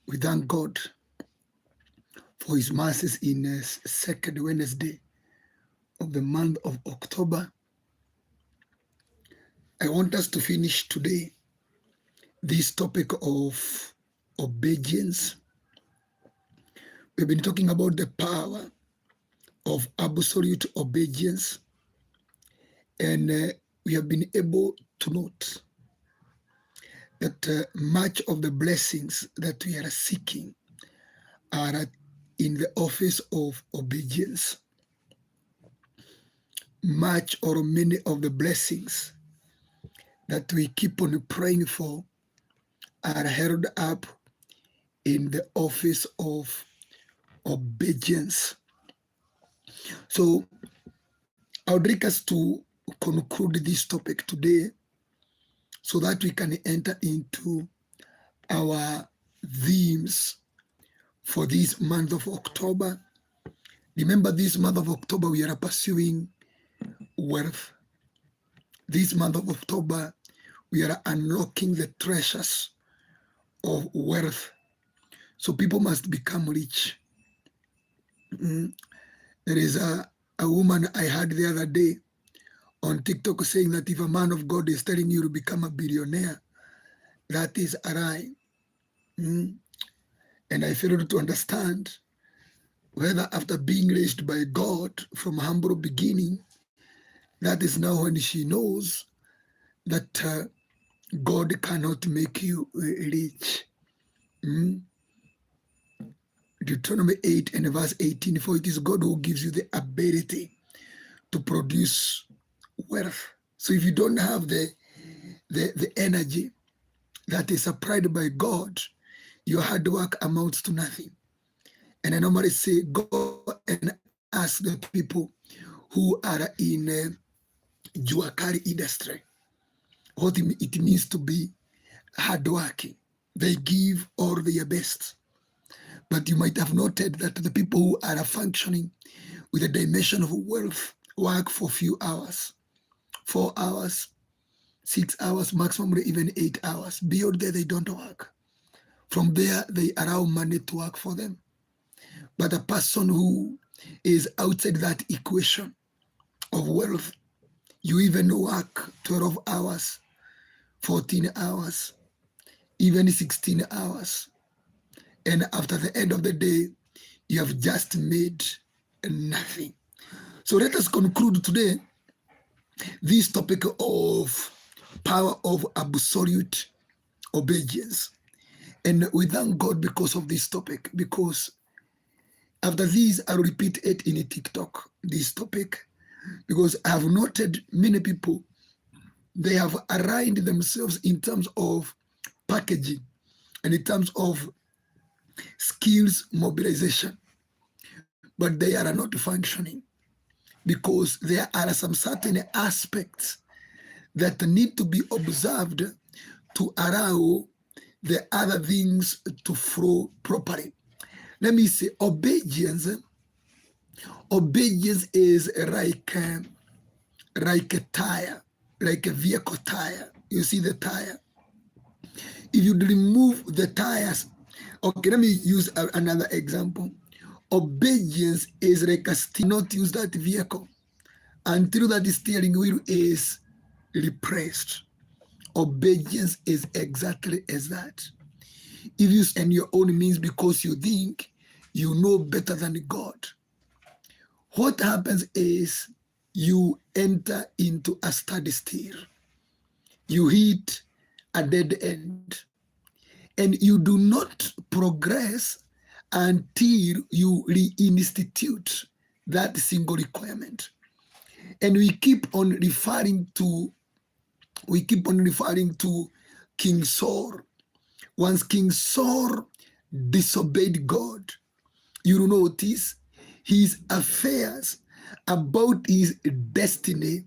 We thank God for his mercies in the second Wednesday of the month of October. I want us to finish today this topic of obedience. We've been talking about the power of absolute obedience, and we have been able to note that much of the blessings that we are seeking are in the office of obedience. Much or many of the blessings that we keep on praying for are held up in the office of obedience. So I would like us to conclude this topic today so that we can enter into our themes for this month of October. Remember, this month of October, we are pursuing wealth. This month of October, we are unlocking the treasures of wealth. So people must become rich. There is a woman I heard the other day on TikTok saying that if a man of God is telling you to become a billionaire, that is a lie. And I failed to understand whether after being raised by God from humble beginning, that is now when she knows that God cannot make you rich. Deuteronomy 8 and verse 18, for it is God who gives you the ability to produce wealth. So if you don't have the energy that is supplied by God, your hard work amounts to nothing. And I normally say, go and ask the people who are in Juakari industry what it means to be hardworking. They give all their best. But you might have noted that the people who are functioning with a dimension of wealth work for a few hours, 4 hours, 6 hours, maximum even 8 hours. Beyond there, they don't work. From there, they allow money to work for them. But a person who is outside that equation of wealth, you even work 12 hours, 14 hours, even 16 hours. And after the end of the day, you have just made nothing. So let us conclude today this topic of power of absolute obedience. And we thank God because of this topic, because after this, I'll repeat it in a TikTok, this topic, because I have noted many people, they have aligned themselves in terms of packaging and in terms of skills mobilization, but they are not functioning because there are some certain aspects that need to be observed to allow the other things to flow properly. Let me say, obedience is like a tire, like a vehicle tire. You see the tire. If you remove the tires, okay, let me use another example. Obedience is like a steering, not use that vehicle until that steering wheel is repressed. Obedience is exactly as that. If you spend your own means because you think you know better than God, what happens is you enter into a standstill. You hit a dead end, and you do not progress until you reinstitute that single requirement. And we keep on referring to King Saul. Once King Saul disobeyed God, you notice his affairs about his destiny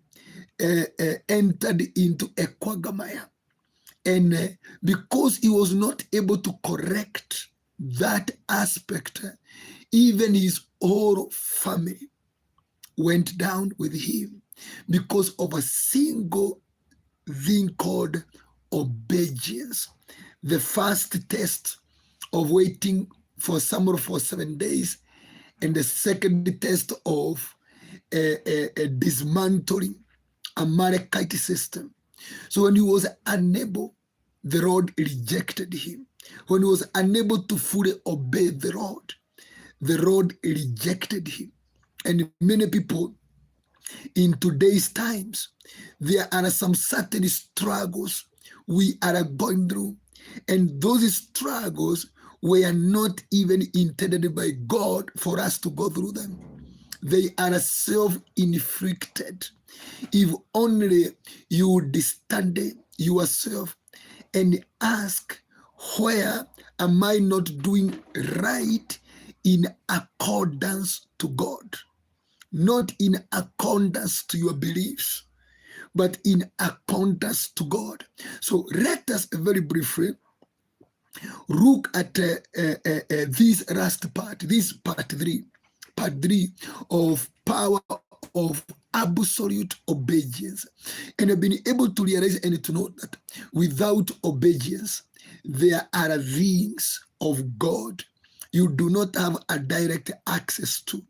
entered into a quagmire. And because he was not able to correct that aspect, even his whole family went down with him because of a single thing called obedience. The first test of waiting for someone for 7 days, and the second test of dismantling Amalekite system. So when he was unable, the Lord rejected him. When he was unable to fully obey the Lord rejected him. And many people in today's times, there are some certain struggles we are going through, and those struggles were not even intended by God for us to go through them. They are self-inflicted. If only you would stand yourself and ask, where am I not doing right in accordance to God? Not in accordance to your beliefs, but in accordance to God. So let us very briefly look at this last part, this part three of power of absolute obedience. And I've been able to realize and to know that without obedience, there are things of God you do not have a direct access to.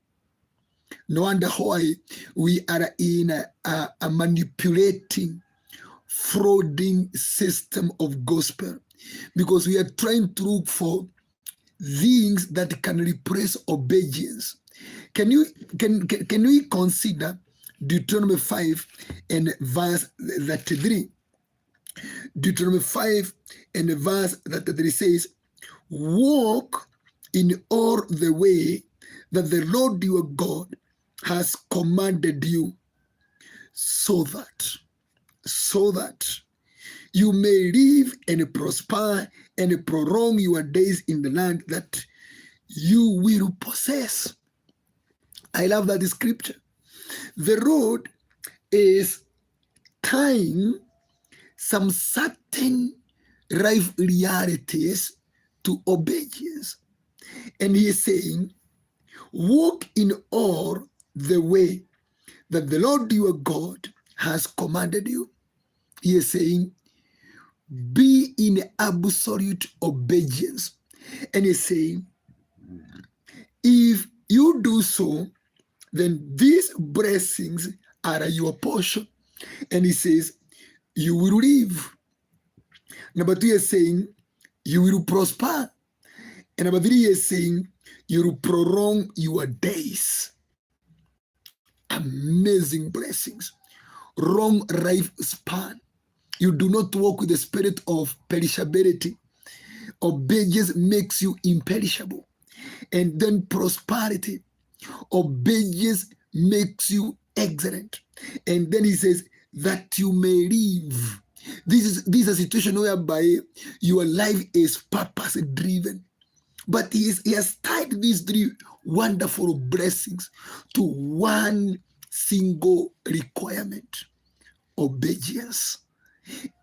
No wonder why we are in a manipulating, frauding system of gospel, because we are trying to look for things that can replace obedience. Can we consider Deuteronomy 5 and verse 33? Deuteronomy 5 and verse 33 says, walk in all the way that the Lord your God has commanded you, so that you may live and prosper and prolong your days in the land that you will possess. I love that scripture. The Lord is tying some certain life realities to obedience. And he is saying, walk in all the way that the Lord your God has commanded you. He is saying, be in absolute obedience. And he's saying, if you do so, then these blessings are your portion. And he says, you will live. Number 2 is saying, you will prosper. And number 3 is saying, you will prolong your days. Amazing blessings. Long lifespan. You do not walk with the spirit of perishability. Obedience makes you imperishable. And then prosperity. Obedience makes you excellent. And then he says, that you may live. This is a situation whereby your life is purpose driven. But he has tied these 3 wonderful blessings to one single requirement: obedience.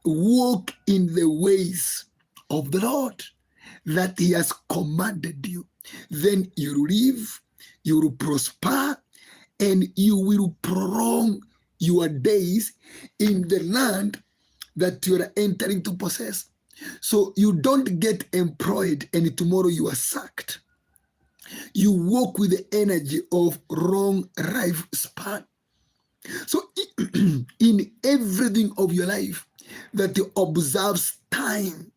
Walk in the ways of the Lord that he has commanded you. Then you live, you will prosper, and you will prolong your days in the land that you are entering to possess. So you don't get employed and tomorrow you are sacked. You walk with the energy of long lifespan. So in everything of your life that you observe time,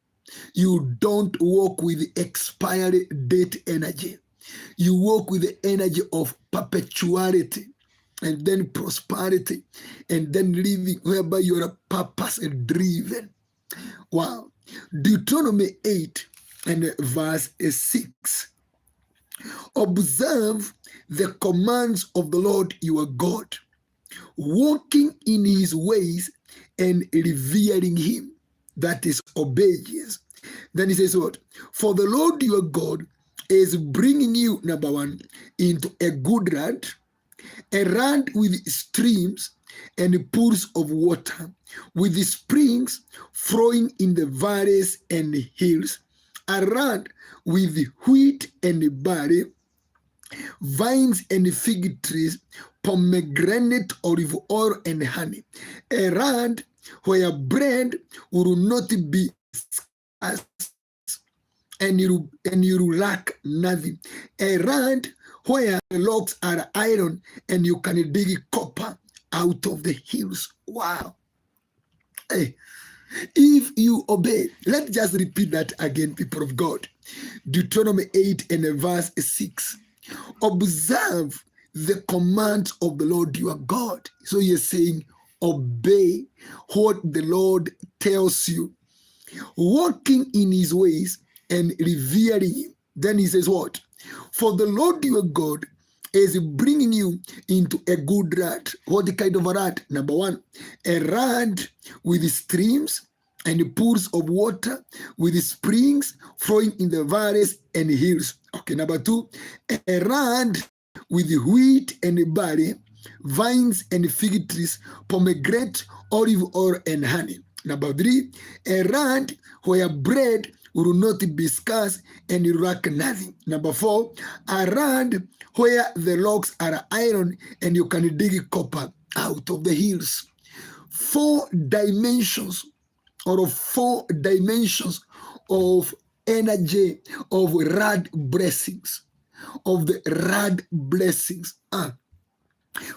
you don't walk with expiry date energy. You walk with the energy of perpetuality, and then prosperity, and then living whereby you're a purpose driven. Wow. Deuteronomy 8 and verse 6. Observe the commands of the Lord your God, walking in his ways and revering him. That is obedience. Then he says what? For the Lord your God is bringing you, number 1, into a good land, a land with streams and pools of water, with the springs flowing in the valleys and hills, a land with wheat and barley, vines and fig trees, pomegranate, olive oil, and honey, a land where bread will not be scarce, and you lack nothing. A land where the logs are iron, and you can dig copper out of the hills. Wow. Hey, if you obey, let's just repeat that again, people of God. Deuteronomy 8 and verse 6. Observe the commands of the Lord your God. So you're saying, obey what the Lord tells you, walking in his ways and revering him. Then he says what? For the Lord your God is bringing you into a good land. What kind of a land? Number one, a land with streams and pools of water, with springs flowing in the valleys and hills. Okay, number two, a land with wheat and barley, vines and fig trees, pomegranate, olive oil, and honey. Number three, a land where bread will not be scarce and you lack nothing. Number four, a land where the logs are iron and you can dig copper out of the hills. 4 dimensions or 4 dimensions of energy of rad blessings, of the rad blessings.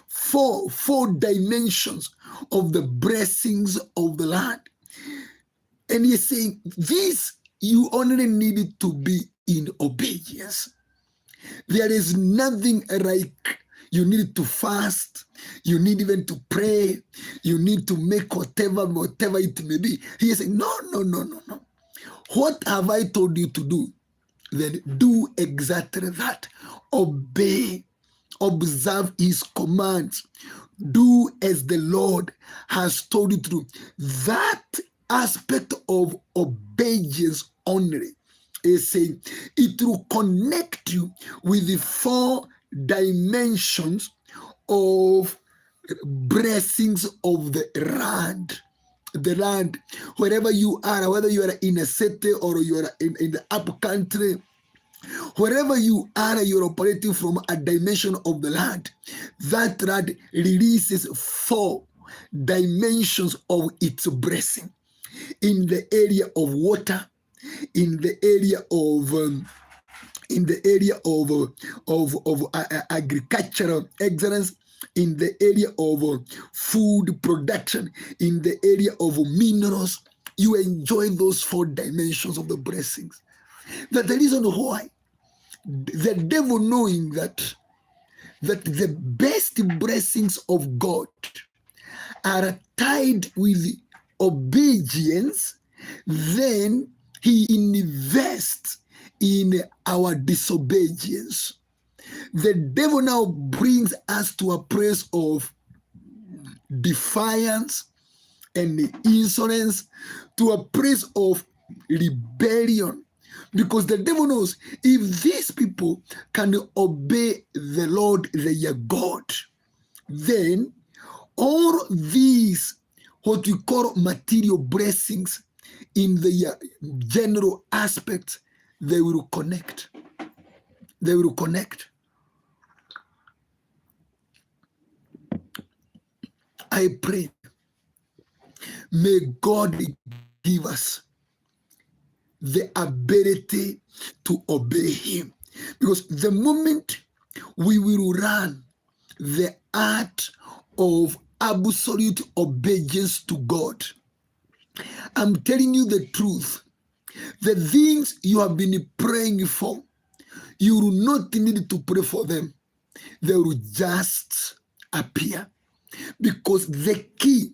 Four dimensions of the blessings of the land. And he's saying, this you only need to be in obedience. There is nothing like you need to fast, you need even to pray, you need to make whatever it may be. He is saying, no. What have I told you to do? Then do exactly that. Obey, observe his commands. Do as the Lord has told you to do. That aspect of obedience only is saying it will connect you with the 4 dimensions of blessings of the land. The land, wherever you are, whether you are in a city or you are in the up country, wherever you are, you're operating from a dimension of the land. That land releases 4 dimensions of its blessing. In the area of water, in the area of agricultural excellence, in the area of food production, in the area of minerals, you enjoy those 4 dimensions of the blessings. That's the reason why the devil, knowing that the best blessings of God are tied with obedience, then he invests in our disobedience. The devil now brings us to a place of defiance and insolence, to a place of rebellion, because the devil knows if these people can obey the Lord their God, then all these, what we call material blessings in the general aspects, they will connect. They will connect. I pray, may God give us the ability to obey him. Because the moment we will run the art of absolute obedience to God, I'm telling you the truth, the things you have been praying for, you will not need to pray for them. They will just appear. Because the key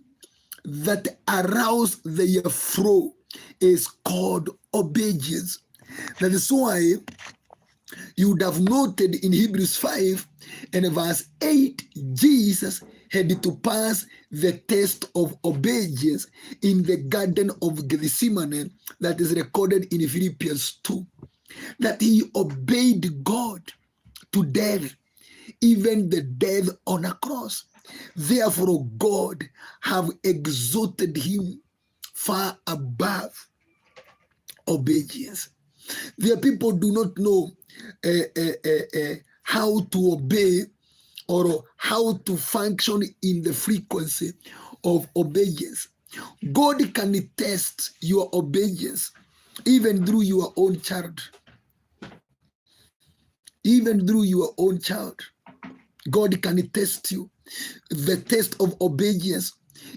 that arouses their flow is called obedience. That is why you would have noted in Hebrews 5 and verse 8, Jesus had to pass the test of obedience in the Garden of Gethsemane, that is recorded in Philippians 2. That he obeyed God to death, even the death on a cross. Therefore, God have exalted him far above obedience. Their people do not know how to obey or how to function in the frequency of obedience. God can test your obedience even through your own child. Even through your own child, God can test you. The test of obedience,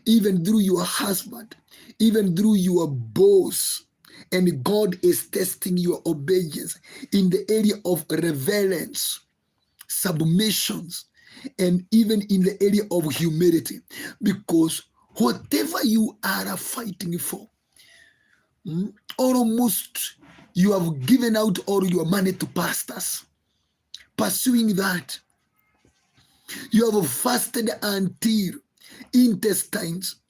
even through your husband, even through your boss. And God is testing your obedience in the area of reverence, submissions, and even in the area of humility. Because whatever you are fighting for, almost you have given out all your money to pastors. Pursuing that, you have fasted until intestines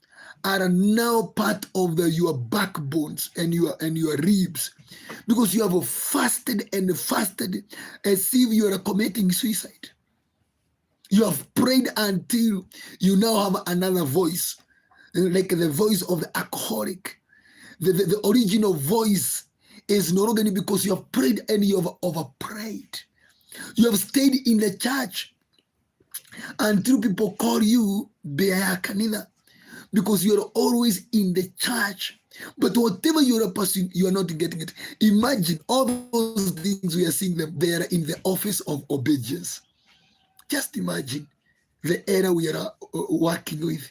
are now part of your backbones and your ribs, because you have fasted and fasted as if you are committing suicide. You have prayed until you now have another voice, like the voice of the alcoholic. The original voice is no longer because you have prayed and you have overprayed. You have stayed in the church until people call you Beakanina, because you are always in the church. But whatever you are pursuing, you are not getting it. Imagine all those things we are seeing them. They are in the office of obedience. Just imagine the era we are working with.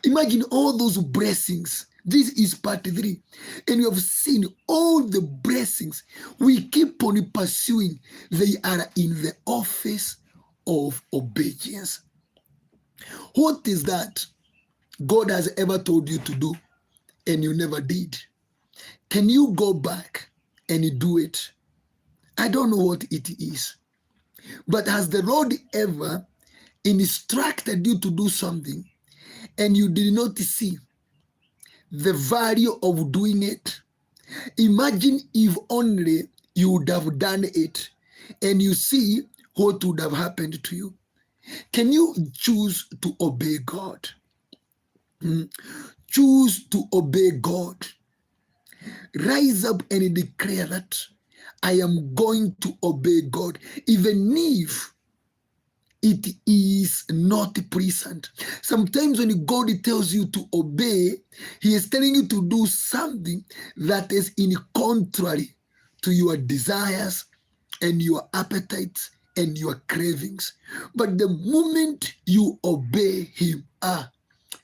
Imagine all those blessings. This is part 3. And you have seen all the blessings we keep on pursuing. They are in the office of obedience. What is that God has ever told you to do and you never did? Can you go back and do it? I don't know what it is. But has the Lord ever instructed you to do something and you did not see the value of doing it? Imagine if only you would have done it and you see what would have happened to you. Can you choose to obey God? Choose to obey God. Rise up and declare that I am going to obey God, even if it is not pleasant. Sometimes when God tells you to obey, He is telling you to do something that is in contrary to your desires and your appetites and your cravings. But the moment you obey Him,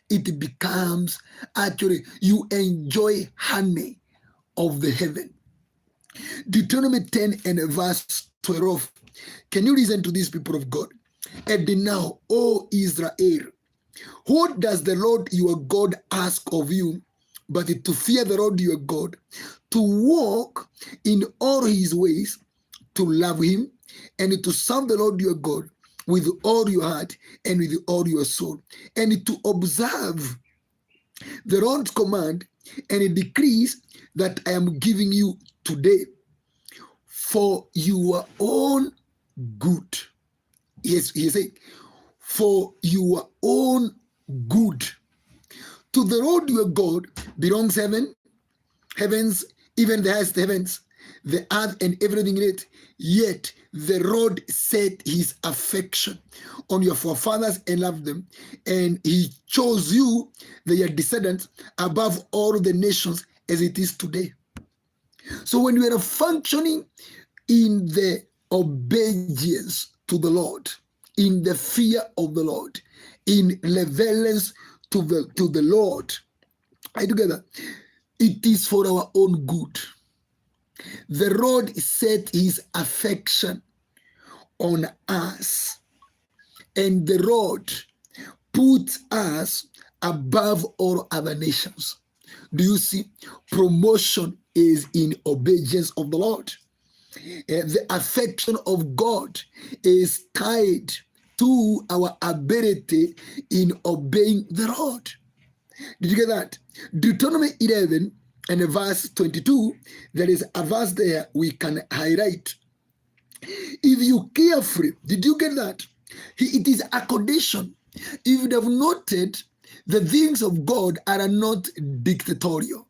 it becomes, actually, you enjoy honey of the heaven. Deuteronomy 10 and verse 12. Can you listen to these people of God? And now, O Israel, what does the Lord your God ask of you but to fear the Lord your God, to walk in all His ways, to love Him, and to serve the Lord your God with all your heart and with all your soul, and to observe the Lord's command and decrees that I am giving you today for your own good. Yes, he said, for your own good. To the Lord your God belongs heavens, even the highest heavens, the earth and everything in it. Yet the Lord set His affection on your forefathers and loved them, and He chose you, their descendants, above all the nations as it is today. So when you are functioning in the obedience to the Lord, in the fear of the Lord, in reverence to the Lord, together, it is for our own good. The Lord set His affection on us, and the Lord put us above all other nations. Do you see? Promotion is in obedience of the Lord. The affection of God is tied to our ability in obeying the Lord. Did you get that? Deuteronomy 11 and verse 22, there is a verse there we can highlight. If you carefully, did you get that? It is a condition. If you have noted, the things of God are not dictatorial.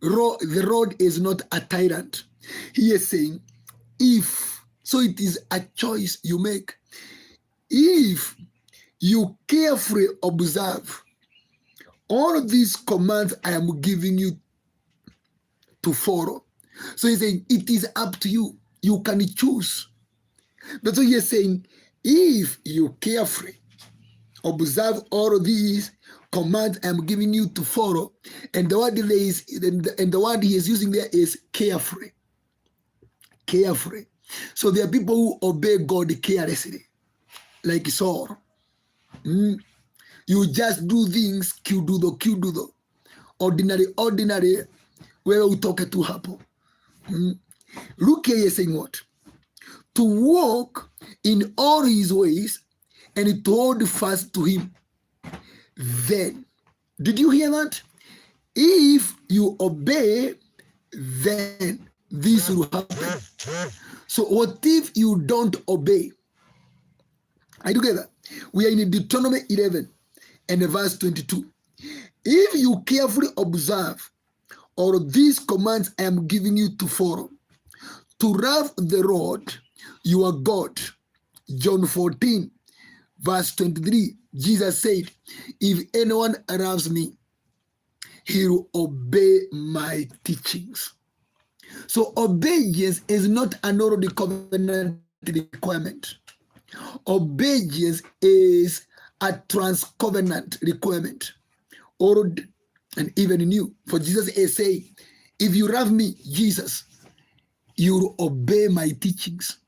The Lord is not a tyrant. He is saying, if, so it is a choice you make. If you carefully observe all of these commands I am giving you to follow. So he's saying it is up to you. You can choose. That's what he's saying. If you carefully observe all of these commands I'm giving you to follow, and the word there is, and the word he is using there is carefully. Carefully. So there are people who obey God carelessly, like Saul. You just do things, Q-do-do. Ordinary, where we talk to happen. Look here, he's saying what? To walk in all his ways and to hold fast to him. Then, did you hear that? If you obey, then this will happen. So what if you don't obey? Are you together? We are in Deuteronomy 11 and verse 22. If you carefully observe all of these commands I am giving you to follow, to love the Lord your God. John 14 verse 23, Jesus said, if anyone loves me, he will obey my teachings. So obedience is not an already covenant requirement. Obedience is a trans-covenant requirement. Old and even new. For Jesus is saying, if you love me, Jesus, you will obey my teachings.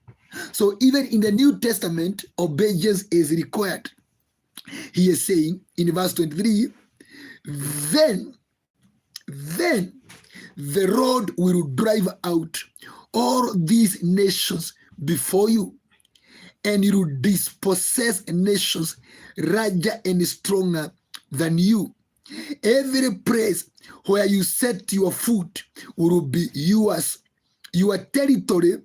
So even in the New Testament, obedience is required. He is saying in verse 23, then the Lord will drive out all these nations before you, and you will dispossess nations larger and stronger than you. Every place where you set your foot will be yours. Your territory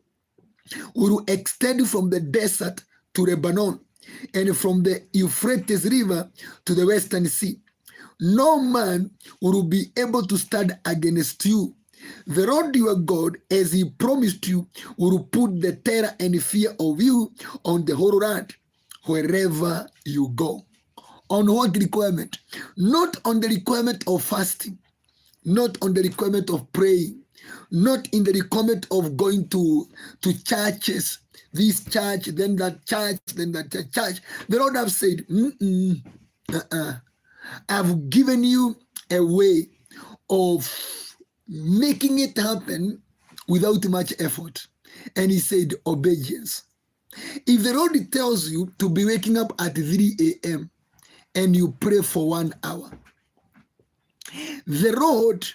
will extend from the desert to Lebanon and from the Euphrates River to the Western Sea. No man will be able to stand against you. The Lord your God, as he promised you, will put the terror and fear of you on the whole land wherever you go. On what requirement? Not on the requirement of fasting, not on the requirement of praying, not in the requirement of going to churches, this church, then that church, then that church. The Lord have said, I've given you a way of making it happen without much effort. And he said, obedience. If the Lord tells you to be waking up at 3 a.m. and you pray for 1 hour, the Lord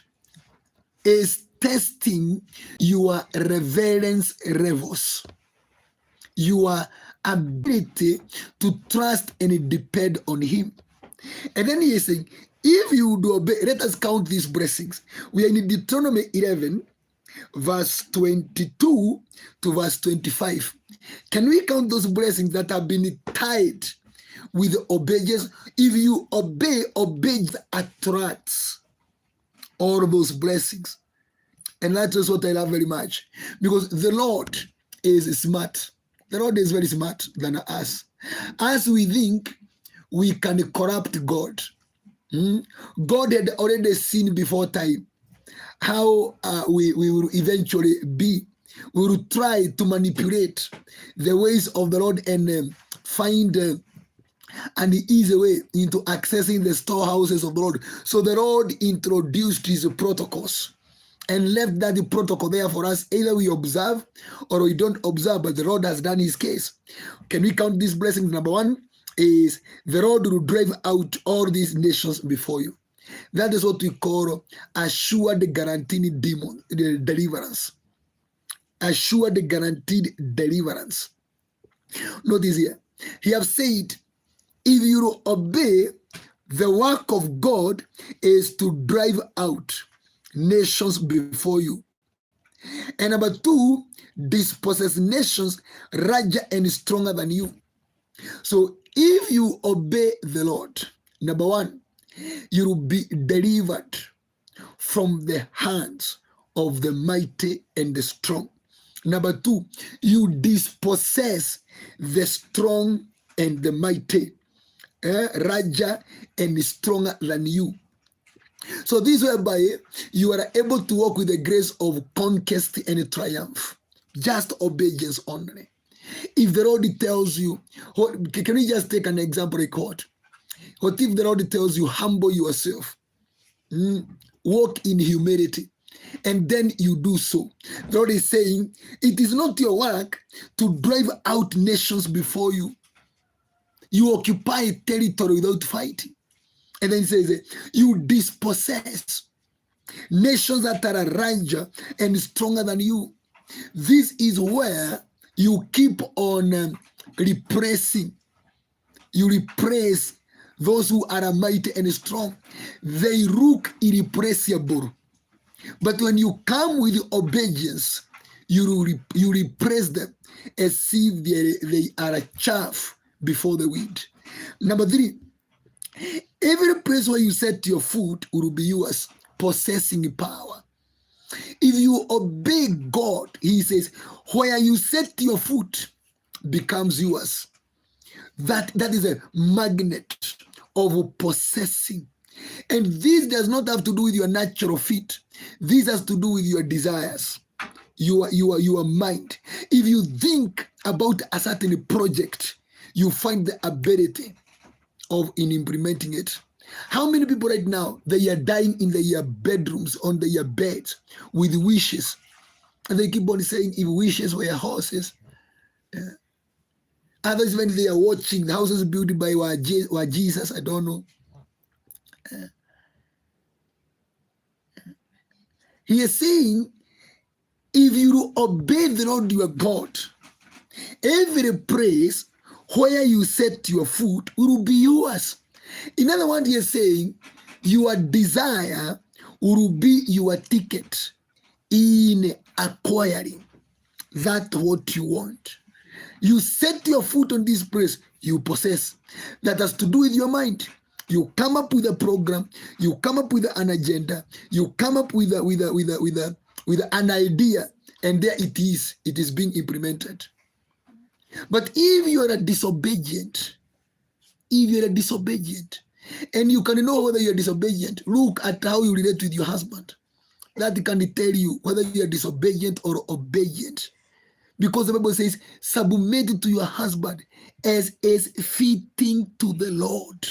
is testing your reverence levels, your ability to trust and depend on him. And then he is saying, if you do obey, let us count these blessings. We are in Deuteronomy 11, verse 22 to verse 25. Can we count those blessings that have been tied with obedience? If you obey, obedience attracts all those blessings. And that is what I love very much. Because the Lord is smart. The Lord is very smart than us. As we think we can corrupt God. God had already seen before time how we will eventually be. We will try to manipulate the ways of the Lord and find an easy way into accessing the storehouses of the Lord. So the Lord introduced his protocols and left that protocol there for us. Either we observe or we don't observe, but the Lord has done his case. Can we count these blessings? Number one is the Lord will drive out all these nations before you. That is what we call assured guaranteed deliverance. Assured guaranteed deliverance. Notice here, he has said, if you obey, the work of God is to drive out nations before you. And number two, dispossess nations larger and stronger than you. So if you obey the Lord, number one, you will be delivered from the hands of the mighty and the strong. Number two, you dispossess the strong and the mighty, larger and stronger than you. So this whereby you are able to walk with the grace of conquest and triumph. Just obedience only. If the Lord tells you, can we just take an example record? What if the Lord tells you, humble yourself, walk in humility, and then you do so? The Lord is saying, it is not your work to drive out nations before you. You occupy territory without fighting. And then he says, you dispossess nations that are larger and stronger than you. This is where you keep on repressing. You repress those who are mighty and strong. They look irrepressible. But when you come with obedience, you repress them as if they are a chaff before the wind. Number 3, every place where you set your foot will be yours, possessing power. If you obey God, he says, where you set your foot becomes yours. That is a magnet of possessing. And this does not have to do with your natural feet. This has to do with your desires, your mind. If you think about a certain project, you find the ability in implementing it. How many people right now, they are dying in their bedrooms, on their beds, with wishes? And they keep on saying, if wishes were horses. Others, when they are watching the houses built by Jesus, I don't know. He is saying, if you obey the Lord your God, every place where you set your foot will be yours. In other words, he is saying, your desire will be your ticket in acquiring that what you want. You set your foot on this place, you possess. That has to do with your mind. You come up with a program, you come up with an agenda, you come up with an idea, and there it is. It is being implemented. But if you are disobedient, and you can know whether you're disobedient, look at how you relate with your husband. That can tell you whether you are disobedient or obedient. Because the Bible says, submit to your husband as is fitting to the Lord.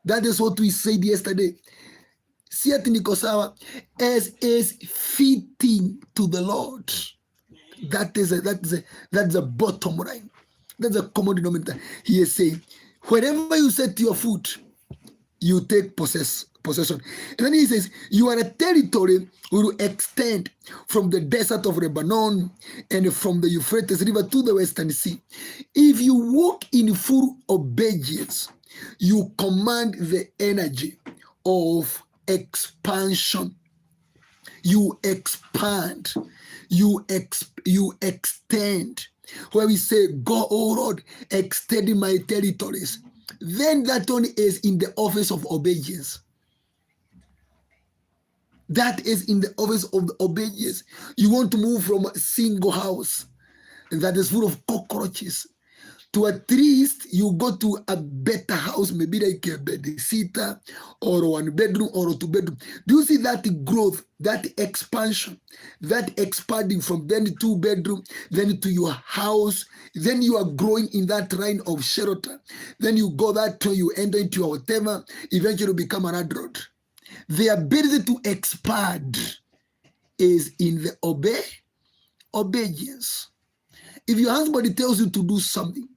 That is what we said yesterday. As is fitting to the Lord. That's the bottom line. That's a common denominator. He is saying, wherever you set your foot, you take possession. And then he says, your territory will extend from the desert of Lebanon and from the Euphrates River to the Western Sea. If you walk in full obedience, you command the energy of expansion. You expand. You extend. Where we say, go, oh Lord, extend my territories. Then that one is in the office of obedience. That is in the office of the obedience. You want to move from a single house that is full of cockroaches to at least you go to a better house, maybe like a bed-sitter or 1 bedroom or 2 bedroom. Do you see that growth, that expansion, that expanding from then 2 bedroom, then to your house, then you are growing in that line of shelter. Then you go that way, you enter into your whatever, eventually become an adult. The ability to expand is in the obedience. If your husband tells you to do something,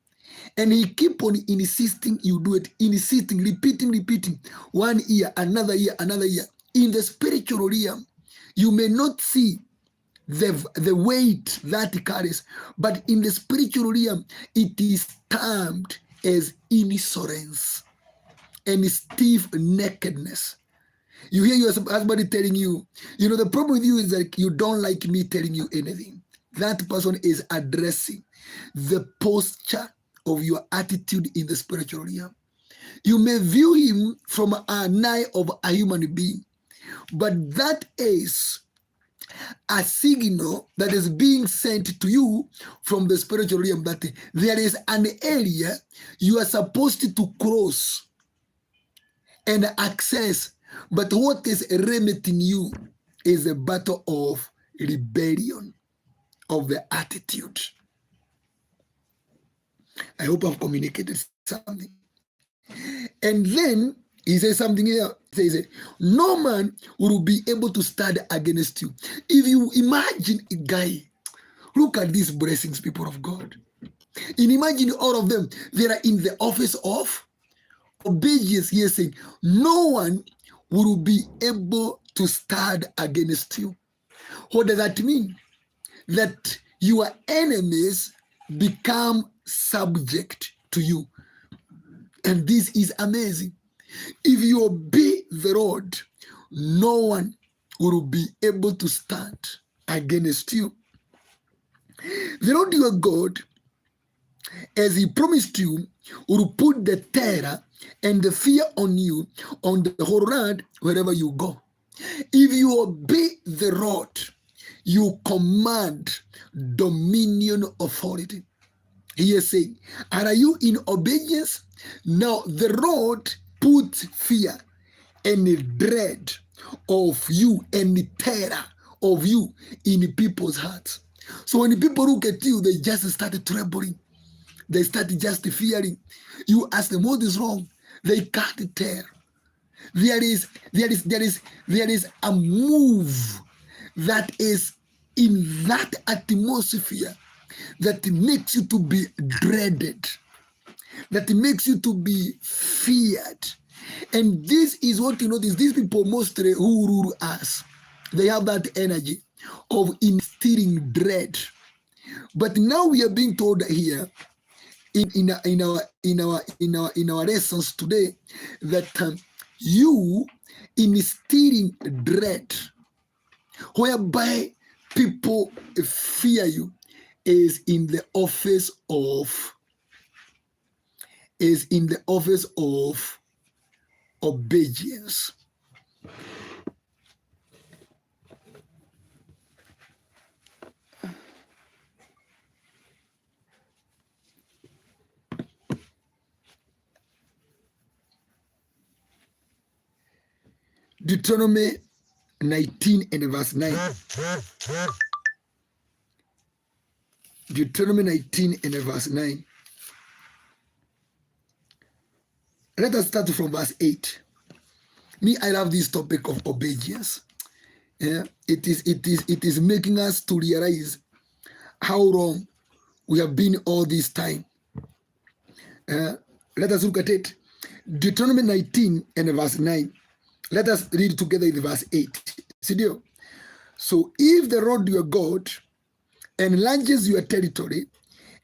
and he keep on insisting, you do it, insisting, repeating, 1 year, another year. In the spiritual realm, you may not see the weight that it carries, but in the spiritual realm, it is termed as insolence and stiff-neckedness. You hear your husband telling you, the problem with you is that you don't like me telling you anything. That person is addressing the posture of your attitude in the spiritual realm. You may view him from an eye of a human being, but that is a signal that is being sent to you from the spiritual realm that there is an area you are supposed to cross and access But what is limiting you is a battle of rebellion, of the attitude. I hope I've communicated something. And then he says something here. He says, no man will be able to stand against you. If you imagine a guy, look at these blessings, people of God. And imagine all of them, they are in the office of obedience. He is saying, no one will be able to stand against you. What does that mean? That your enemies become subject to you. And this is amazing. If you obey the Lord, no one will be able to stand against you. The Lord your God, as he promised you, will put the terror and the fear on you on the whole land wherever you go. If you obey the Lord, you command dominion authority. He is saying, are you in obedience? Now the Lord put fear and dread of you and terror of you in people's hearts. So when people look at you, they just start trembling. They start just fearing. You ask them, what is wrong? They can't tell. There is a move that is in that atmosphere that makes you to be dreaded, that makes you to be feared. And this is what you notice, these people mostly who rule us, they have that energy of instilling dread. But now we are being told here in our lessons today that you instilling dread, whereby people fear you, is in the office of obedience. Deuteronomy 19 and verse 9. Deuteronomy 19 and verse 9. Let us start from verse 8. Me, I love this topic of obedience. Yeah, it is making us to realize how wrong we have been all this time. Let us look at it. Deuteronomy 19 and verse 9. Let us read together in verse 8. See there? So if the Lord your God enlarges your territory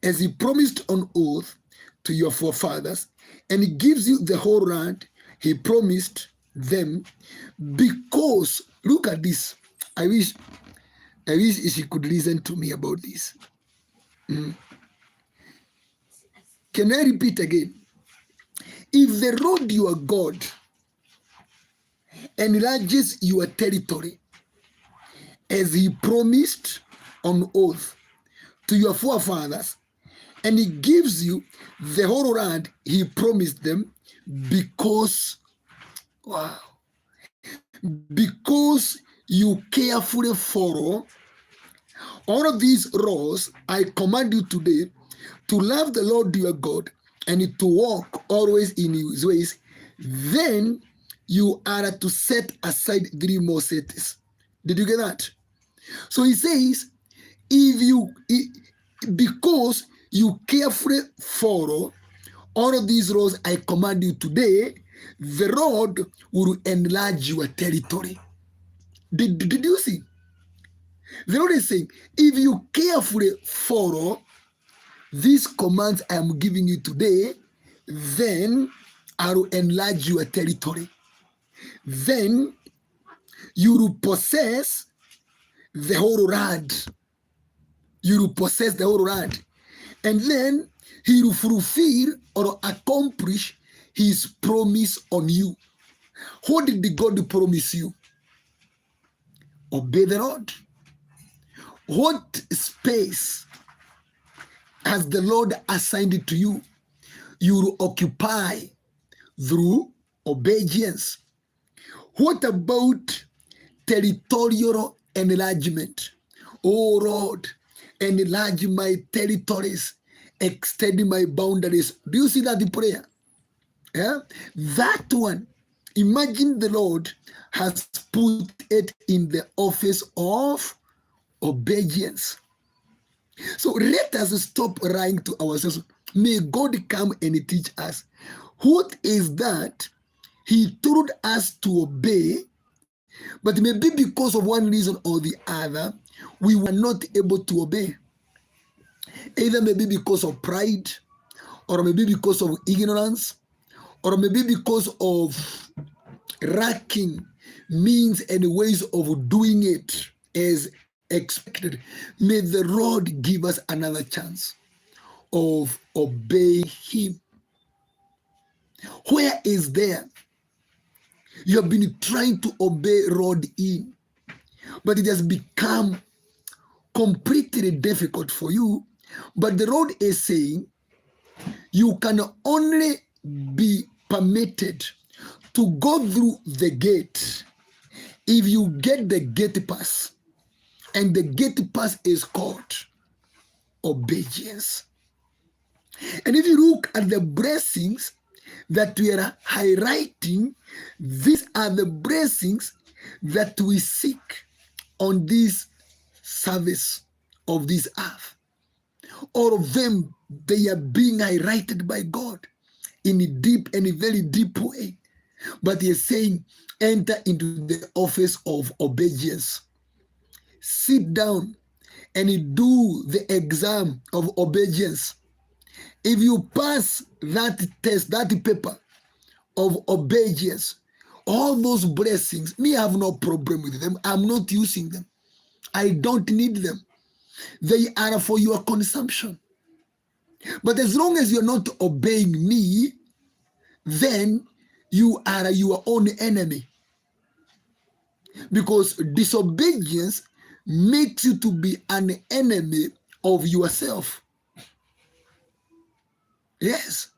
as he promised on oath to your forefathers, and he gives you the whole land he promised them, because, look at this. I wish she could listen to me about this. Can I repeat again? If the Lord your God enlarges your territory as he promised on oath to your forefathers, and he gives you the whole land he promised them, because you carefully follow all of these laws, I command you today to love the Lord your God and to walk always in his ways. Then you are to set aside 3 more cities. Did you get that? So he says, because you carefully follow all of these laws I command you today, the Lord will enlarge your territory. Did you see? The Lord is saying, if you carefully follow these commands I am giving you today, then I will enlarge your territory. Then you will possess the whole land. You will possess the whole land. And then he will fulfill or accomplish his promise on you. What did the God promise you? Obey the Lord. What space has the Lord assigned it to you? You will occupy through obedience. What about territorial enlargement? Oh Lord, enlarge my territories, extend my boundaries. Do you see that in prayer? Yeah? That one, imagine the Lord has put it in the office of obedience. So let us stop lying to ourselves. May God come and teach us. What is that He told us to obey, but maybe because of one reason or the other, we were not able to obey. Either maybe because of pride, or maybe because of ignorance, or maybe because of lacking means and ways of doing it as expected. May the Lord give us another chance of obeying Him. Where is there? You have been trying to obey Lord in, but it has become completely difficult for you. But the Lord is saying you can only be permitted to go through the gate if you get the gate pass. And the gate pass is called obedience. And if you look at the blessings that we are highlighting, these are the blessings that we seek on this service of this earth. All of them, they are being highlighted by God in a deep and a very deep way. But He is saying, enter into the office of obedience. Sit down and do the exam of obedience. If you pass that test, that paper of obedience, all those blessings, me have no problem with them. I'm not using them. I don't need them. They are for your consumption. But as long as you're not obeying me, then you are your own enemy. Because disobedience makes you to be an enemy of yourself. Yes.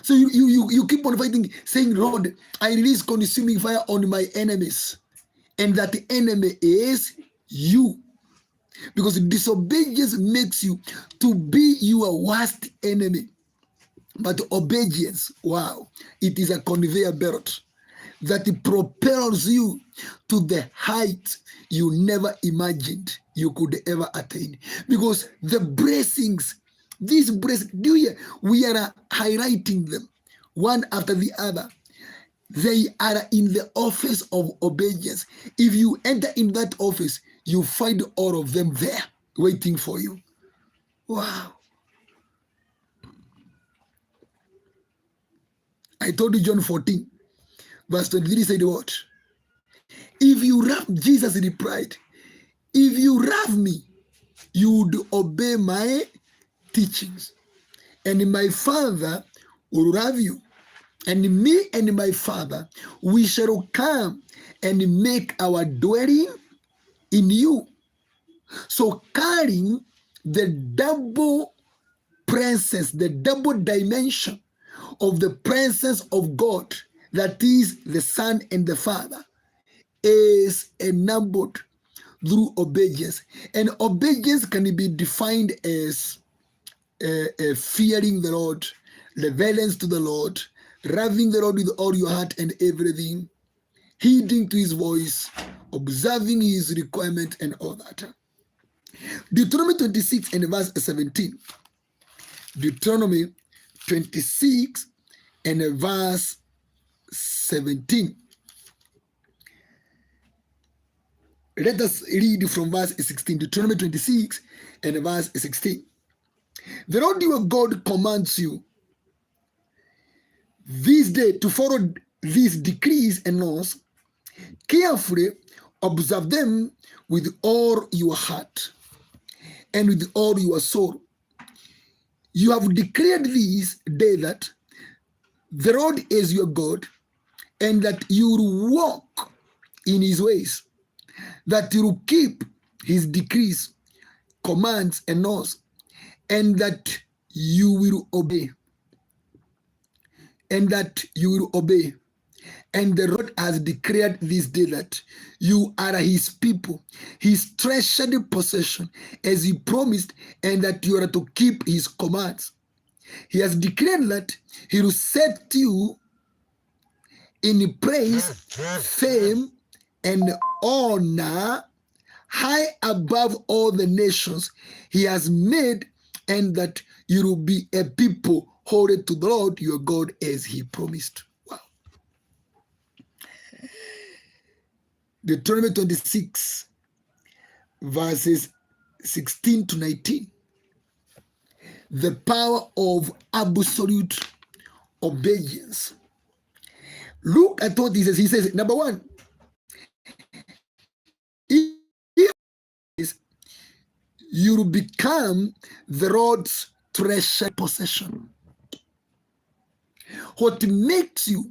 So you keep on fighting, saying, Lord, I release consuming fire on my enemies. And that the enemy is you. Because disobedience makes you to be your worst enemy. But obedience, wow, it is a conveyor belt that propels you to the height you never imagined you could ever attain. Because the blessings, these blessings, do you hear? We are highlighting them one after the other. They are in the office of obedience. If you enter in that office, you find all of them there waiting for you. Wow. I told you John 14, verse 23 said what? If you love, Jesus replied, if you love me, you would obey my teachings. And my Father will love you. And me and my Father, we shall come and make our dwelling in you. So carrying the double presence, the double dimension of the presence of God, that is the Son and the Father, is enabled through obedience. And obedience can be defined as fearing the Lord, reverence to the Lord, loving the Lord with all your heart and everything, heeding to His voice, observing His requirement and all that. Deuteronomy 26 and verse 17. Deuteronomy 26 and verse 17. Let us read from verse 16. Deuteronomy 26 and verse 16. The Lord your God commands you this day to follow these decrees and laws, carefully observe them with all your heart and with all your soul. You have declared this day that the Lord is your God, and that you will walk in His ways, that you will keep His decrees, commands, and laws, and that you will obey. And that you will obey. And the Lord has declared this day that you are his people, his treasured possession, as he promised, and that you are to keep his commands. He has declared that he will set you in praise, fame, and honor high above all the nations he has made, and that you will be a people holy to the Lord your God as he promised. Wow. Deuteronomy 26, verses 16 to 19. The power of absolute obedience. Look at what he says. He says, number one, you will become the Lord's treasured possession. What makes you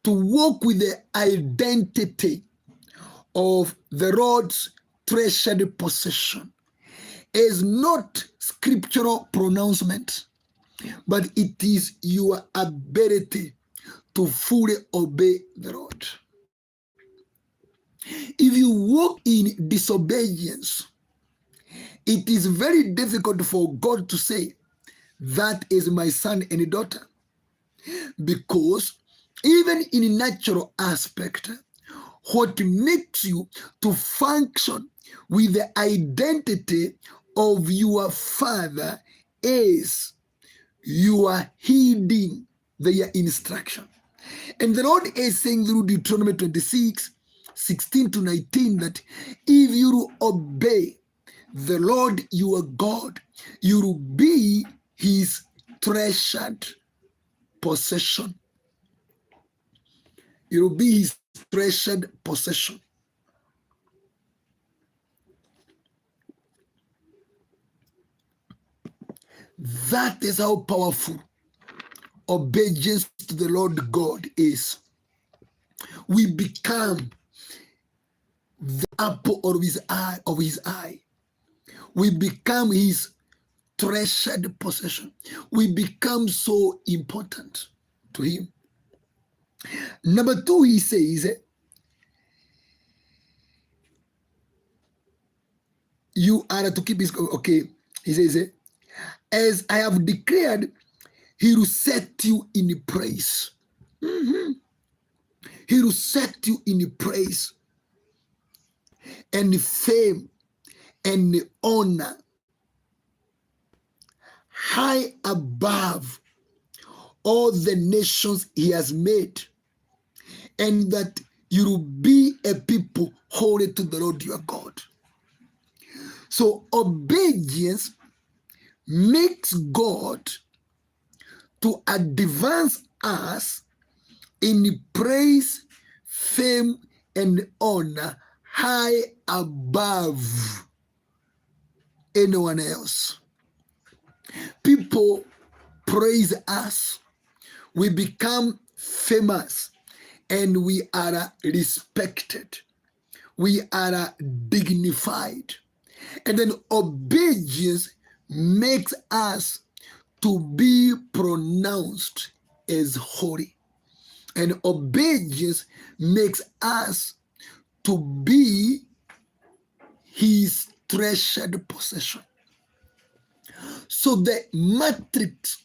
to walk with the identity of the Lord's treasured possession is not scriptural pronouncement, but it is your ability to fully obey the Lord. If you walk in disobedience, it is very difficult for God to say, that is my son and daughter. Because even in a natural aspect, what makes you to function with the identity of your father is you are heeding their instruction. And the Lord is saying through Deuteronomy 26, 16 to 19, that if you obey the Lord your God, you will be his treasured possession. You will be his treasured possession. That is how powerful obedience to the Lord God is. We become the apple of his eye. We become his treasured possession. We become so important to him. Number two, he says, you are to keep his, okay, he says, as I have declared, he will set you in praise. He will set you in praise and fame and honor high above all the nations he has made, and that you will be a people holy to the Lord your God. So obedience makes God to advance us in praise, fame, and honor high above anyone else. People praise us. We become famous and we are respected. We are dignified. And then obedience makes us to be pronounced as holy. And obedience makes us to be his treasured possession. So the matrix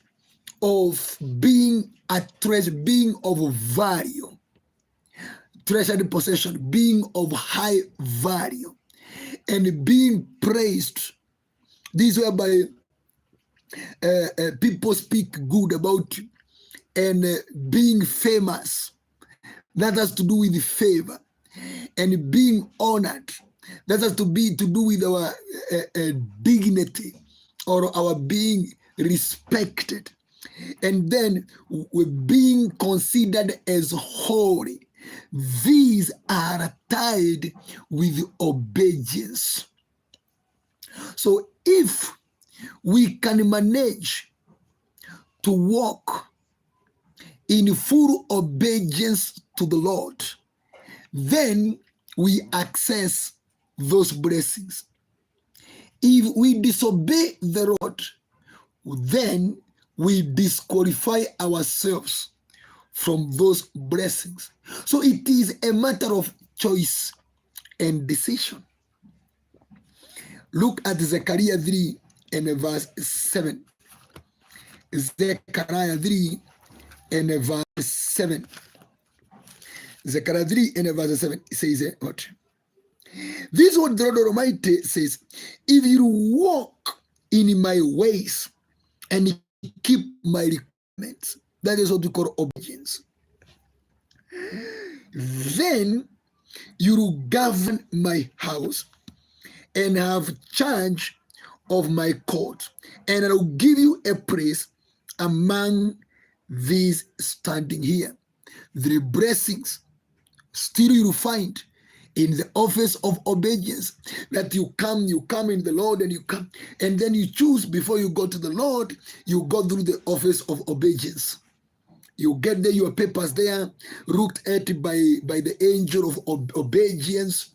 of being a treasure, being of value, treasured possession, being of high value, and being praised. This is whereby people speak good about you, and being famous. That has to do with favor, and being honored. That has to do with our dignity, or our being respected. And then we're being considered as holy. These are tied with obedience. So if we can manage to walk in full obedience to the Lord, then we access those blessings. If we disobey the Lord, then we disqualify ourselves from those blessings. So it is a matter of choice and decision. Look at Zechariah 3 and verse 7. Zechariah 3 and verse 7. Zechariah 3 and verse 7 says what? This is what the Lord Almighty says. If you walk in my ways and keep my requirements, that is what we call obedience, then you will govern my house and have charge of my court, and I will give you a place among these standing here. The blessings still you will find in the office of obedience, that you come in the Lord, and you come, and then you choose before you go to the Lord, you go through the office of obedience. You get there, your papers there, looked at by the angel of obedience.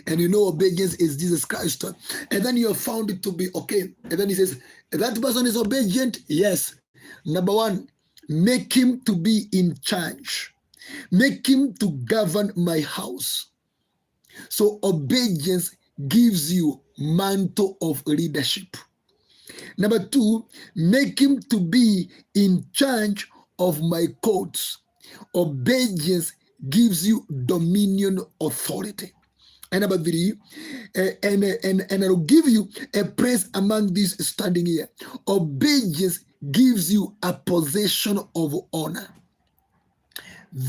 And you know obedience is Jesus Christ. And then you have found it to be okay. And then he says, that person is obedient? Yes. Number one, make him to be in charge. Make him to govern my house. So obedience gives you mantle of leadership. Number two, make him to be in charge of my courts. Obedience gives you dominion authority. And number three, and I'll give you a place among these standing here. Obedience gives you a position of honor.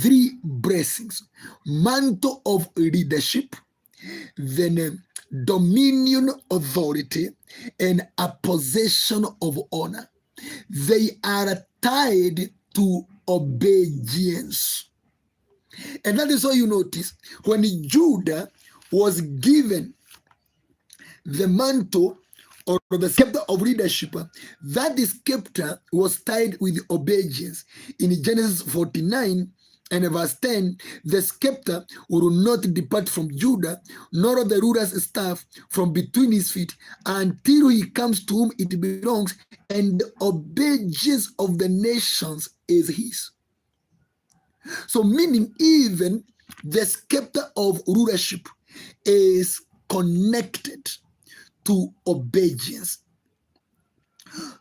Three blessings: mantle of leadership, then dominion authority, and a possession of honor. They are tied to obedience. And that is why you notice when Judah was given the mantle or the scepter of leadership, that scepter was tied with obedience. In Genesis 49 and verse 10, the scepter will not depart from Judah, nor the ruler's staff from between his feet, until he comes to whom it belongs, and the obedience of the nations is his. So meaning even the scepter of rulership is connected to obedience.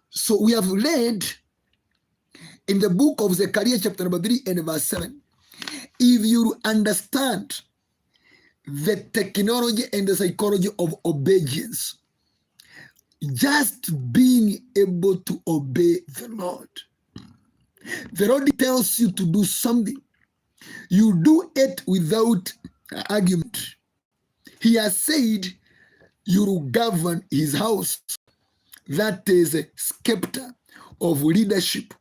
So we have read in the book of Zechariah chapter number 3 and verse 7, if you understand the technology and the psychology of obedience, just being able to obey the Lord tells you to do something, you do it without argument. He has said you will govern his house. That is a scepter of leadership.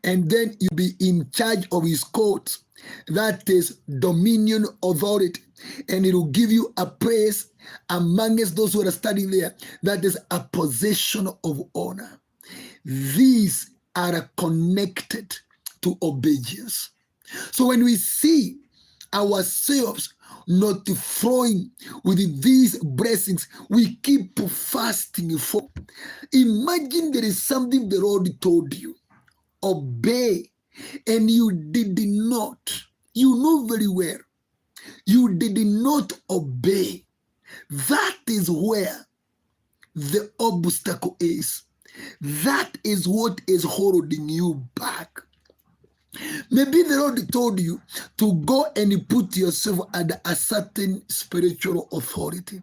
And then you be in charge of his court. That is dominion authority. And it will give you a place amongst those who are studying there. That is a possession of honor. These are connected to obedience. So when we see ourselves not flowing with these blessings, we keep fasting for. Imagine there is something the Lord told you, obey, and you did not. You know very well, you did not obey. That is where the obstacle is. That is what is holding you back. Maybe the Lord told you to go and put yourself under a certain spiritual authority.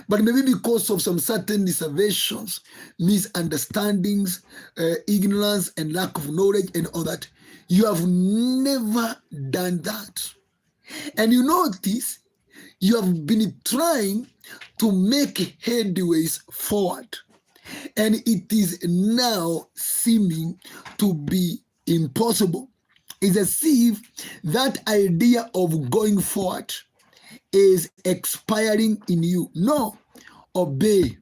But maybe because of some certain reservations, misunderstandings, ignorance, and lack of knowledge and all that, you have never done that. And you notice you have been trying to make headways forward. And it is now seeming to be impossible. It's as if that idea of going forward is expiring in you. No, obey.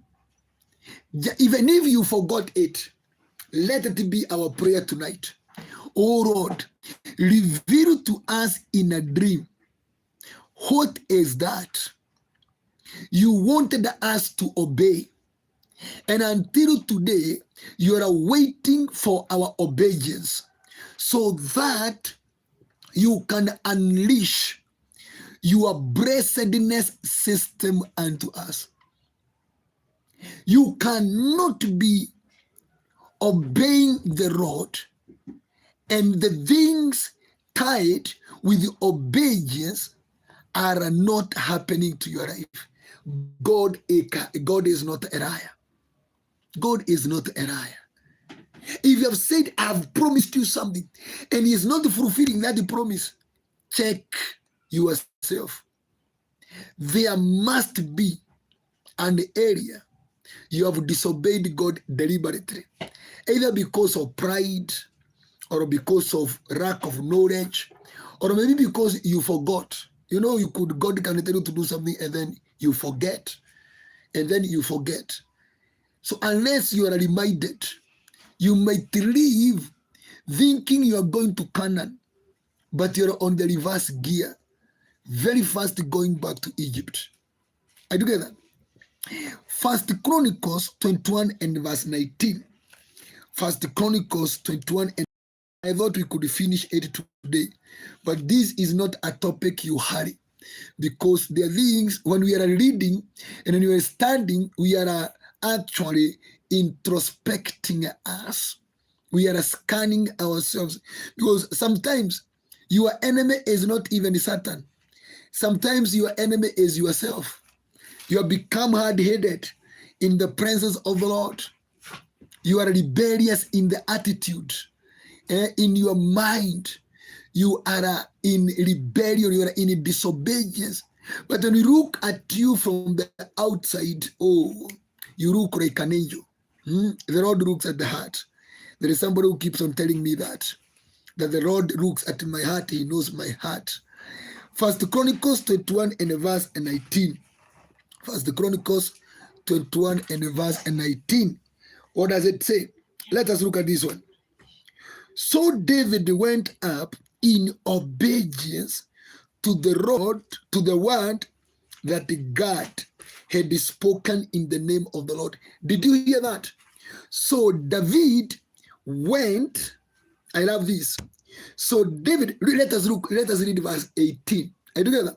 Even if you forgot it, let it be our prayer tonight. Oh Lord, reveal to us in a dream. What is that? You wanted us to obey. And until today, you are waiting for our obedience. so that you can unleash your blessedness system unto us. You cannot be obeying the Lord and the things tied with obedience are not happening to your life. God is not a liar. God is not a liar. If you have said, I've promised you something, and He is not fulfilling that promise, check yourself. There must be an area you have disobeyed God deliberately, either because of pride, or because of lack of knowledge, or maybe because you forgot. You know, God can tell you to do something and then you forget. So unless you are reminded, you might leave thinking you are going to Canaan, but you're on the reverse gear, very fast going back to Egypt. I do get that. First Chronicles 21 and verse 19. First Chronicles 21 and I thought we could finish it today, but this is not a topic you hurry, because there are things when we are reading and when we are studying, we are actually introspecting us. We are scanning ourselves, because sometimes your enemy is not even Satan. Sometimes your enemy is yourself. You have become hard-headed in the presence of the Lord. You are rebellious in the attitude. In your mind, you are in rebellion, you are in disobedience. But when we look at you from the outside, oh, you look like an angel. The Lord looks at the heart. There is somebody who keeps on telling me that the Lord looks at my heart, He knows my heart. First Chronicles 21 and verse 19. First Chronicles 21 and verse 19. What does it say? Let us look at this one. So David went up in obedience to the word that God had spoken in the name of the Lord. Did you hear that? So David went, I love this. So David, let us read verse 18. Are you together?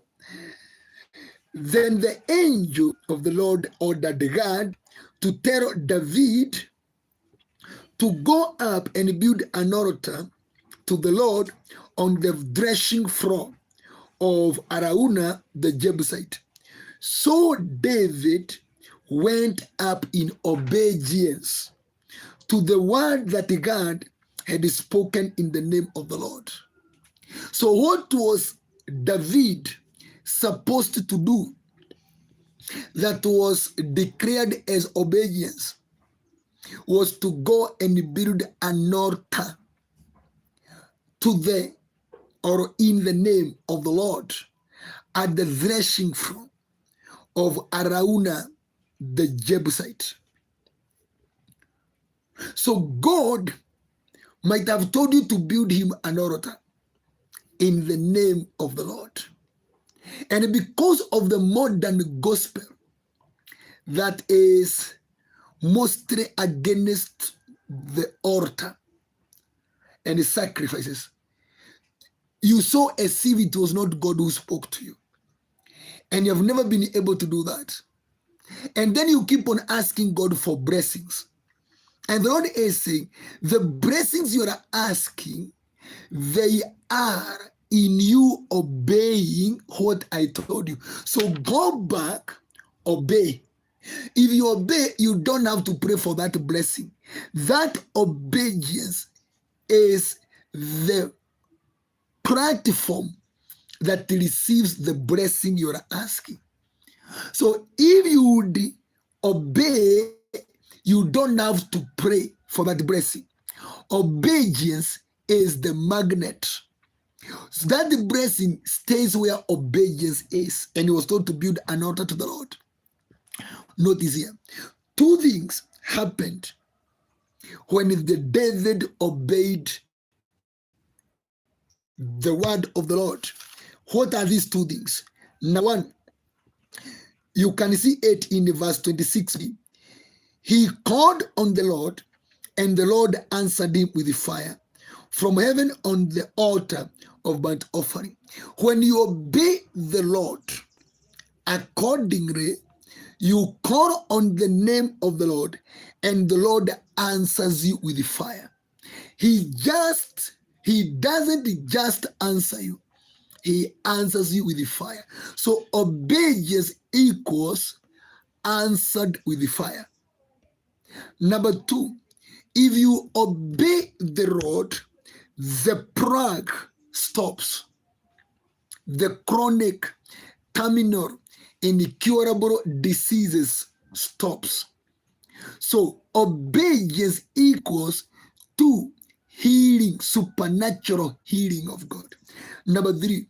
Then the angel of the Lord ordered God to tell David to go up and build an altar to the Lord on the threshing floor of Araunah the Jebusite. So David went up in obedience to the word that God had spoken in the name of the Lord. So what was David supposed to do that was declared as obedience was to go and build an altar to the or in the name of the Lord at the threshing floor of Araunah the Jebusite. So God might have told you to build him an altar in the name of the Lord. And because of the modern gospel that is mostly against the altar and the sacrifices, you saw as if it was not God who spoke to you. And you have never been able to do that. And then you keep on asking God for blessings. And the Lord is saying, the blessings you are asking, they are in you obeying what I told you. So go back, obey. If you obey, you don't have to pray for that blessing. That obedience is the platform that receives the blessing you are asking. So if you would obey, you don't have to pray for that blessing. Obedience is the magnet. So that the blessing stays where obedience is. And he was told to build an altar to the Lord. Notice here, two things happened when the David obeyed the word of the Lord. What are these two things? Number one, you can see it in verse 26b. He called on the Lord, and the Lord answered him with fire. from heaven on the altar of burnt offering. When you obey the Lord, accordingly, you call on the name of the Lord, and the Lord answers you with fire. He doesn't just answer you, he answers you with fire. So obedience equals answered with fire. Number 2, if you obey the Lord, the plague stops. The chronic, terminal, incurable diseases stops. So obedience equals to healing, supernatural healing of God. Number 3,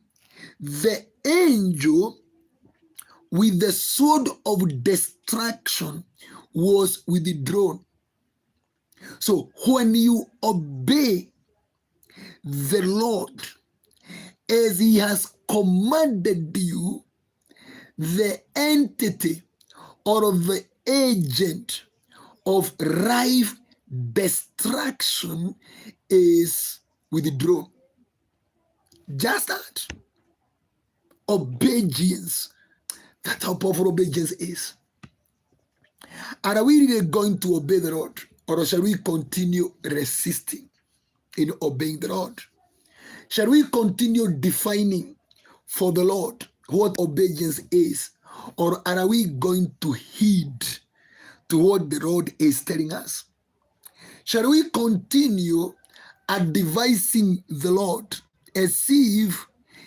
the angel with the sword of destruction was withdrawn. So when you obey the Lord as he has commanded you, the entity or the agent of life destruction is withdrawn. Just that. Obedience. That's how powerful obedience is. Are we really going to obey the Lord, or shall we continue resisting in obeying the Lord? Shall we continue defining for the Lord what obedience is, or are we going to heed to what the Lord is telling us? Shall we continue advising the Lord as if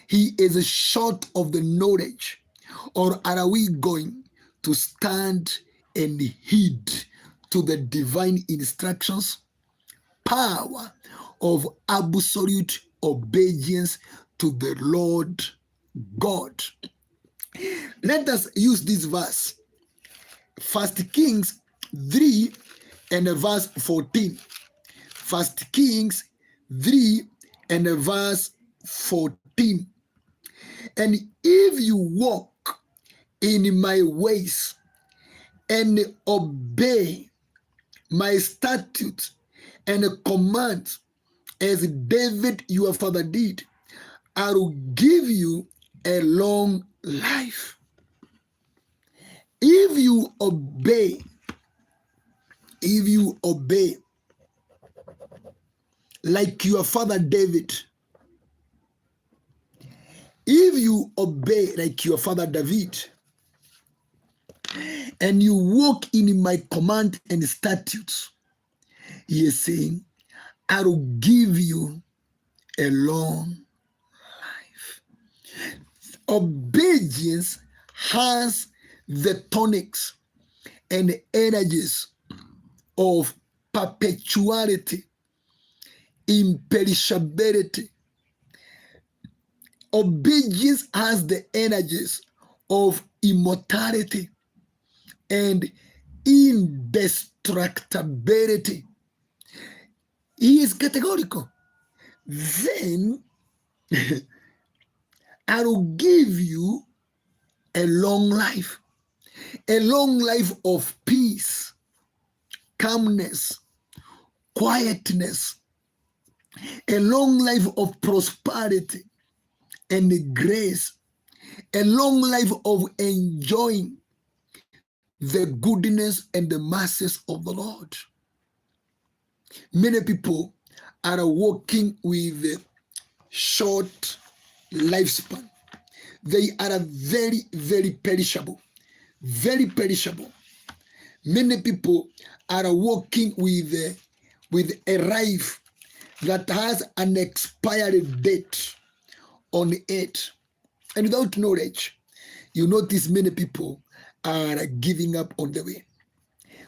he is short of the knowledge, or are we going to stand and heed to the divine instructions? Power of absolute obedience to the Lord God. Let us use this verse, 1 Kings 3 and verse 14. 1 Kings 3 and verse 14. And if you walk in my ways and obey my statutes and commands as David your father did, I will give you a long life. If you obey like your father David, if you obey like your father David, and you walk in my command and statutes, he is saying, I will give you a long life. Obedience has the tonics and energies of perpetuality, imperishability. Obedience has the energies of immortality and indestructibility. He is categorical. Then I will give you a long life of peace, calmness, quietness, a long life of prosperity and grace, a long life of enjoying the goodness and the mercies of the Lord. Many people are walking with a short lifespan. They are very, very perishable. Very perishable. Many people are walking with a life that has an expiry date on it. And without knowledge, you notice many people are giving up on the way.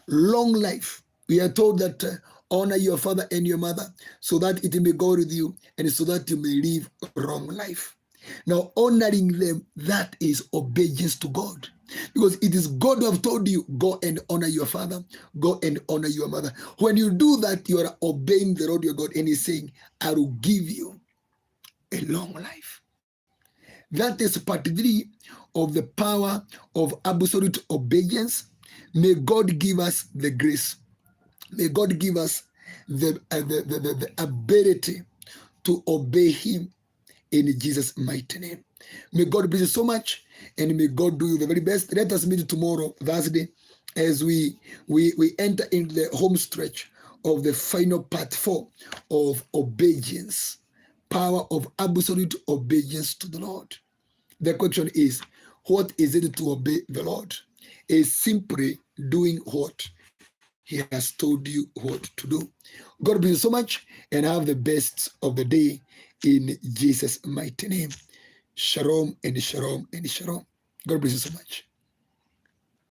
Long life. We are told that honor your father and your mother so that it may go with you and so that you may live a long life. Now, honoring them, that is obedience to God. Because it is God who have told you, go and honor your father, go and honor your mother. When you do that, you are obeying the Lord your God, and he's saying, I will give you a long life. That is part 3 of the power of absolute obedience. May God give us the grace. May God give us the ability to obey him in Jesus' mighty name. May God bless you so much, and may God do you the very best. Let us meet tomorrow, Thursday, as we enter into the home stretch of the final part 4 of obedience, power of absolute obedience to the Lord. The question is, what is it to obey the Lord? Is simply doing what he has told you what to do. God bless you so much, and have the best of the day in Jesus' mighty name. Shalom and shalom and shalom. God bless you so much.